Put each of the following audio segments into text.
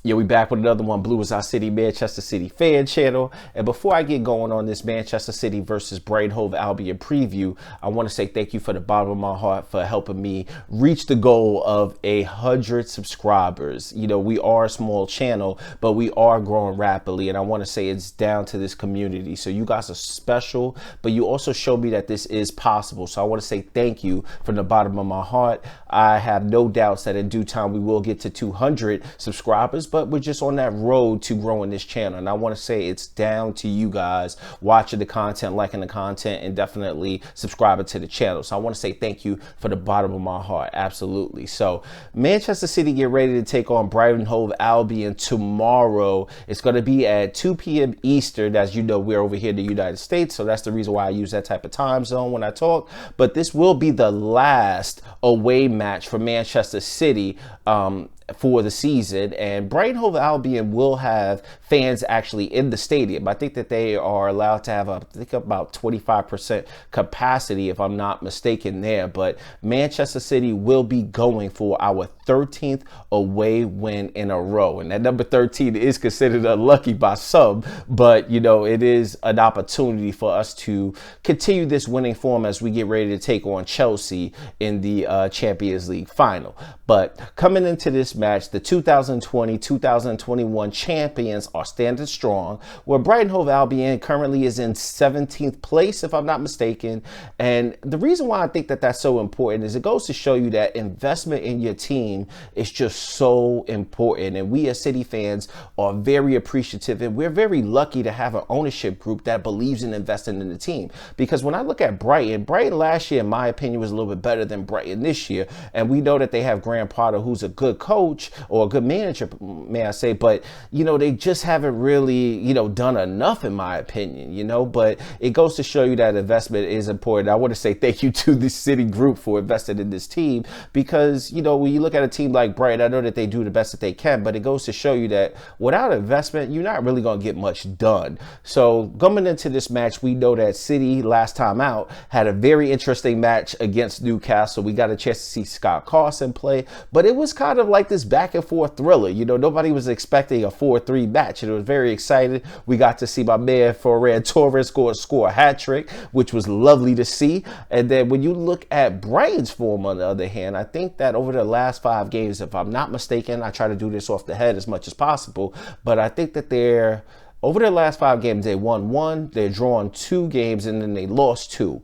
Yeah, we back with another one. Blue is our city, Manchester City fan channel. And before I get going on this Manchester City versus Brighton Hove Albion preview, I want to say thank you for the bottom of my heart for helping me reach the goal of 100 subscribers. You know, we are a small channel, but we are growing rapidly. And I want to say it's down to this community. So you guys are special, but you also show me that this is possible. So I want to say thank you from the bottom of my heart. I have no doubts that in due time we will get to 200 subscribers, but we're just on that road to growing this channel. And I want to say it's down to you guys watching the content, liking the content, and definitely subscribing to the channel. So I want to say thank you for the bottom of my heart. Absolutely. So Manchester City get ready to take on Brighton Hove Albion tomorrow. It's going to be at 2 p.m. Eastern. As you know, we're over here in the United States, so that's the reason why I use that type of time zone when I talk. But this will be the last away match for Manchester City for the season, and Brighton Hove Albion will have fans actually in the stadium. I think that they are allowed to have, I think, about 25% capacity, if I'm not mistaken there. But Manchester City will be going for our 13th away win in a row, and that number 13 is considered unlucky by some, but you know, it is an opportunity for us to continue this winning form as we get ready to take on Chelsea in the Champions League final. But coming into this match, the 2020-2021 champions are standing strong, where Brighton Hove Albion currently is in 17th place, if I'm not mistaken. And the reason why I think that that's so important is it goes to show you that investment in your team is just so important. And we as City fans are very appreciative, and we're very lucky to have an ownership group that believes in investing in the team. Because when I look at Brighton last year, in my opinion, was a little bit better than Brighton this year. And we know that they have Graham Potter, who's a good coach, or a good manager, may I say, but you know, they just haven't really, you know, done enough, in my opinion, you know. But it goes to show you that investment is important. I want to say thank you to the City group for investing in this team, because you know, when you look at a team like Brighton, I know that they do the best that they can, but it goes to show you that without investment, you're not really going to get much done. So coming into this match, we know that City last time out had a very interesting match against Newcastle. We got a chance to see Scott Carson play, but it was kind of like this back and forth thriller. You know, nobody was expecting a 4-3 match, and it was very exciting. We got to see my man Ferran Torres score a hat trick, which was lovely to see. And then when you look at Brighton's form, on the other hand, I think that over the last 5 games, if I'm not mistaken, I try to do this off the head as much as possible, but I think that over their last 5 games, they won 1, they're drawn 2 games, and then they lost 2.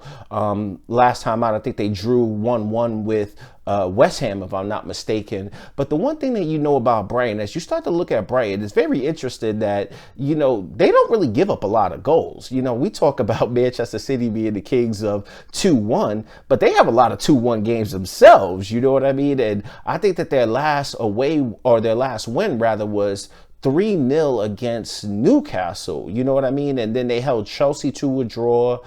Last time out, I think they drew 1-1 with West Ham, if I'm not mistaken. But the one thing that you know about Brighton, as you start to look at Brighton, it's very interesting that, you know, they don't really give up a lot of goals. You know, we talk about Manchester City being the kings of 2-1, but they have a lot of 2-1 games themselves, you know what I mean? And I think that their last win rather was 3-0 against Newcastle, you know what I mean? And then they held Chelsea to a draw.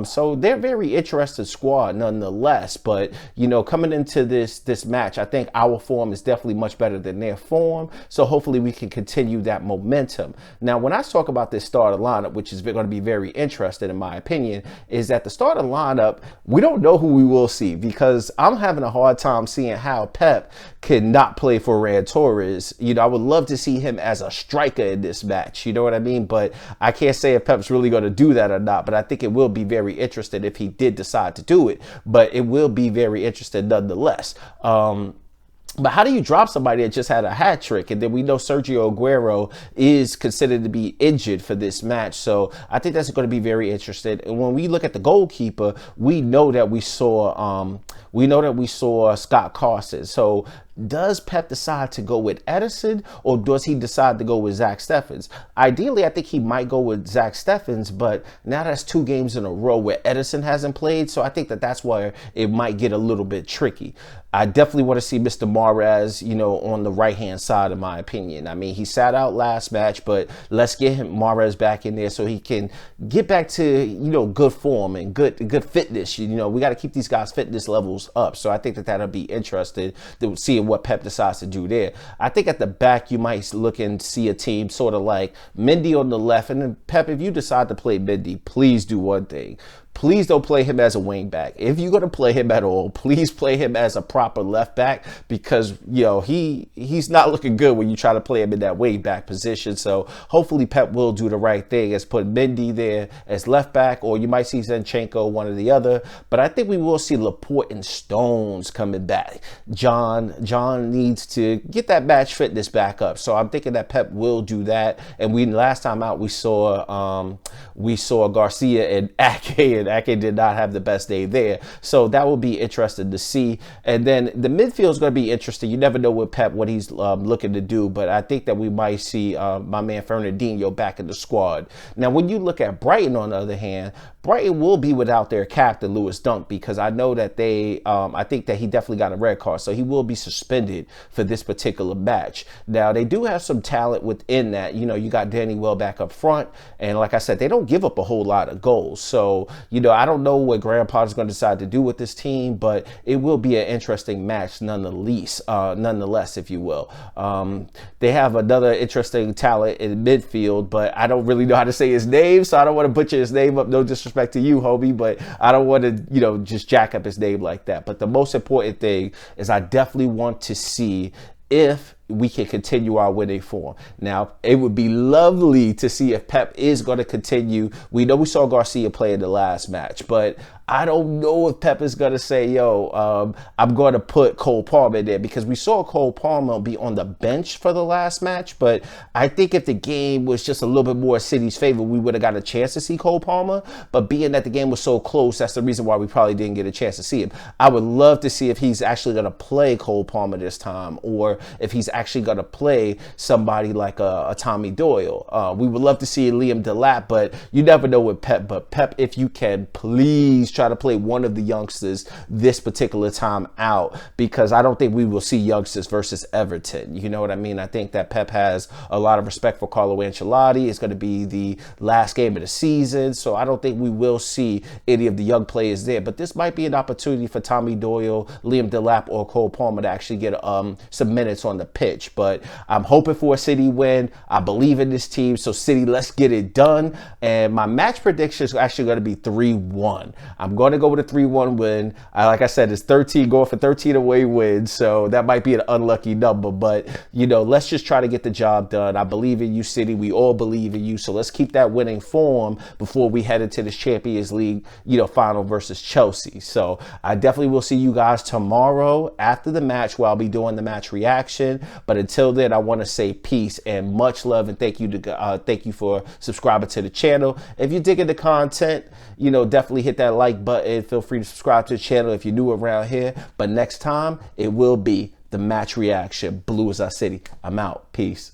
So they're a very interesting squad nonetheless. But, you know, coming into this match, I think our form is definitely much better than their form. So hopefully we can continue that momentum. Now, when I talk about this starter lineup, which is going to be very interesting in my opinion, is that the starter lineup, we don't know who we will see, because I'm having a hard time seeing how Pep cannot play for Ferran Torres. You know, I would love to see him as a striker in this match, you know what I mean? But I can't say if Pep's really going to do that or not, but I think it will be very interesting if he did decide to do it, but it will be very interesting nonetheless. But how do you drop somebody that just had a hat trick? And then we know Sergio Aguero is considered to be injured for this match. So I think that's going to be very interesting. And when we look at the goalkeeper, we know that we saw Scott Carson. So does Pep decide to go with Edison, or does he decide to go with Zach Steffens? Ideally, I think he might go with Zach Steffens, but now that's 2 games in a row where Edison hasn't played. So I think that that's where it might get a little bit tricky. I definitely want to see Mr. Mahrez, you know, on the right-hand side, in my opinion. I mean, he sat out last match, but let's get Mahrez back in there so he can get back to, you know, good form and good fitness. You know, we got to keep these guys' fitness levels up. So I think that that'll be interesting to see what Pep decides to do there. I think at the back, you might look and see a team sort of like Mendy on the left. And then Pep, if you decide to play Mendy, please do one thing. please don't play him as a wing back. If you're going to play him at all, please play him as a proper left back, because, you know, he's not looking good when you try to play him in that wing back position. So hopefully Pep will do the right thing, as put Mendy there as left back, or you might see Zinchenko, one or the other. But I think we will see Laporte and Stones coming back. John needs to get that match fitness back up. So I'm thinking that Pep will do that. And last time out we saw Garcia and Ake did not have the best day there. So that will be interesting to see. And then the midfield is going to be interesting. You never know with Pep what he's looking to do, but I think that we might see my man Fernandinho back in the squad. Now, when you look at Brighton, on the other hand, Brighton will be without their captain, Lewis Dunk, because I know that I think that he definitely got a red card, so he will be suspended for this particular match. Now, they do have some talent within that. You know, you got Danny Welbeck up front, and like I said, they don't give up a whole lot of goals. So, you know, I don't know what Graham Potter's going to decide to do with this team, but it will be an interesting match nonetheless, if you will. They have another interesting talent in midfield, but I don't really know how to say his name, so I don't want to butcher his name up. No disrespect to you, Hobie, but I don't want to, you know, just jack up his name like that. But the most important thing is I definitely want to see if we can continue our winning form. Now, it would be lovely to see if Pep is going to continue. We know we saw Garcia play in the last match, but I don't know if Pep is going to say, yo, I'm going to put Cole Palmer in there, because we saw Cole Palmer be on the bench for the last match. But I think if the game was just a little bit more City's favor, we would have got a chance to see Cole Palmer. But being that the game was so close, that's the reason why we probably didn't get a chance to see him. I would love to see if he's actually going to play Cole Palmer this time, or if he's actually going to play somebody like a Tommy Doyle. We would love to see Liam Delap, but you never know with Pep. But Pep, if you can, please try to play one of the youngsters this particular time out, because I don't think we will see youngsters versus Everton. You know what I mean? I think that Pep has a lot of respect for Carlo Ancelotti. It's going to be the last game of the season, so I don't think we will see any of the young players there. But this might be an opportunity for Tommy Doyle, Liam Delap, or Cole Palmer to actually get some minutes on the pitch. But I'm hoping for a City win. I believe in this team, so City, let's get it done. And my match prediction is actually going to be 3-1. I'm going to go with a 3-1 win. Like I said, it's 13, going for 13 away wins, so that might be an unlucky number. But, you know, let's just try to get the job done. I believe in you, City. We all believe in you, so let's keep that winning form before we head into this Champions League, you know, final versus Chelsea. So I definitely will see you guys tomorrow after the match, where I'll be doing the match reaction. But until then, I want to say peace and much love, and thank you for subscribing to the channel. If you're digging the content, you know, definitely hit that like button. Feel free to subscribe to the channel if you're new around here. But next time, it will be the match reaction. Blue is our city. I'm out. Peace.